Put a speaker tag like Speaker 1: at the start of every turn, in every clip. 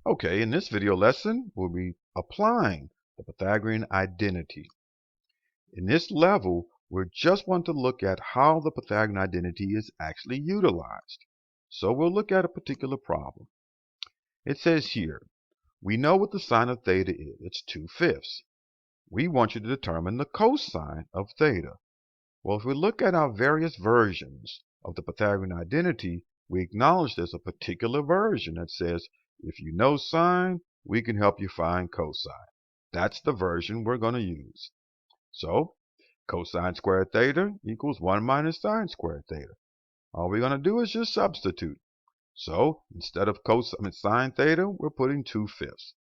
Speaker 1: Okay, in this video lesson, we'll be applying the Pythagorean identity. In this level, we just want to look at how the Pythagorean identity is actually utilized. So we'll look at a particular problem. It says here, we know what the sine of theta is. It's 2/5. We want you to determine the cosine of theta. Well, if we look at our various versions of the Pythagorean identity, we acknowledge there's a particular version that says, if you know sine, we can help you find cosine. That's the version we're going to use. So, cosine squared theta equals 1 minus sine squared theta. All we're going to do is just substitute. So, instead of sine theta, we're putting 2/5.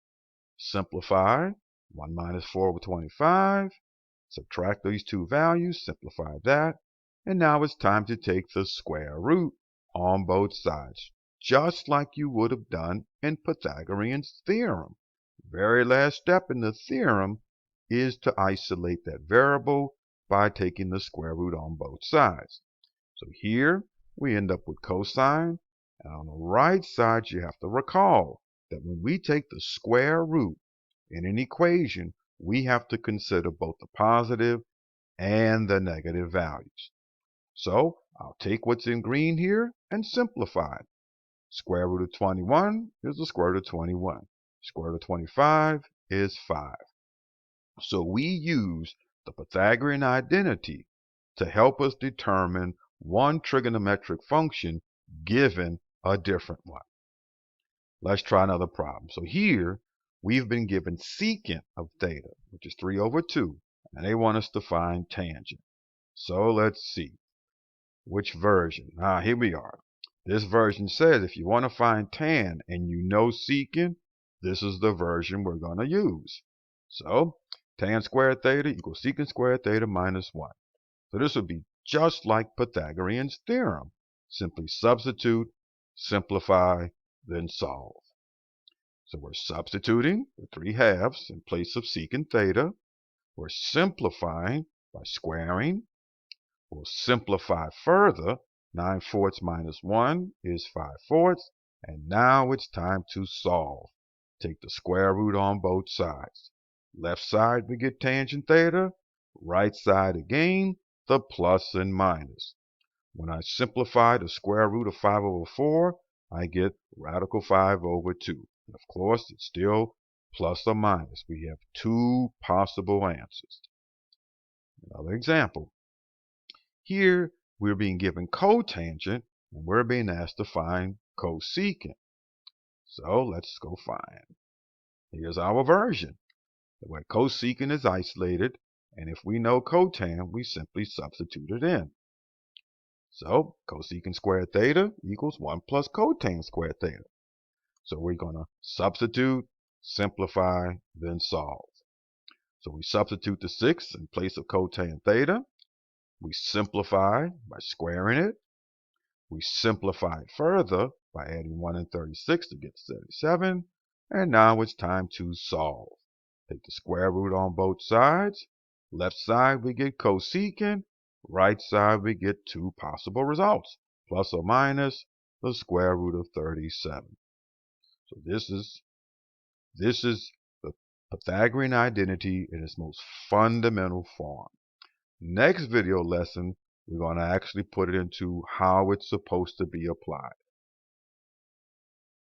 Speaker 1: Simplify, 1 minus 4 over 25. Subtract these two values, simplify that, and now it's time to take the square root on both sides, just like you would have done in Pythagorean's theorem. Very last step in the theorem is to isolate that variable by taking the square root on both sides. So here we end up with cosine, and on the right side you have to recall that when we take the square root in an equation, we have to consider both the positive and the negative values. So I'll take what's in green here and simplify it. Square root of 21 is the square root of 21. Square root of 25 is 5. So we use the Pythagorean identity to help us determine one trigonometric function given a different one. Let's try another problem. So here we've been given secant of theta, which is 3 over 2, and they want us to find tangent. So let's see. Which version? Here we are. This version says if you want to find tan and you know secant, this is the version we're going to use. So tan squared theta equals secant squared theta minus 1. So this would be just like Pythagorean's theorem. Simply substitute, simplify, then solve. So we're substituting the 3/2 in place of secant theta. We're simplifying by squaring. We'll simplify further. 9/4 minus 1 is 5/4. And now it's time to solve. Take the square root on both sides. Left side we get tangent theta. Right side again, the plus and minus. When I simplify the square root of 5 over 4, I get radical 5 over 2. And of course, it's still plus or minus. We have two possible answers. Another example. Here, we're being given cotangent, and we're being asked to find cosecant. So let's go find. Here's our version, where cosecant is isolated, and if we know cotan, we simply substitute it in. So cosecant squared theta equals 1 plus cotan squared theta. So we're going to substitute, simplify, then solve. So we substitute the 6 in place of cotan theta. We simplify by squaring it. We simplify it further by adding 1 and 36 to get 37. And now it's time to solve. Take the square root on both sides. Left side we get cosecant. Right side we get two possible results, plus or minus the square root of 37. So this is the Pythagorean identity in its most fundamental form. Next video lesson, we're going to actually put it into how it's supposed to be applied.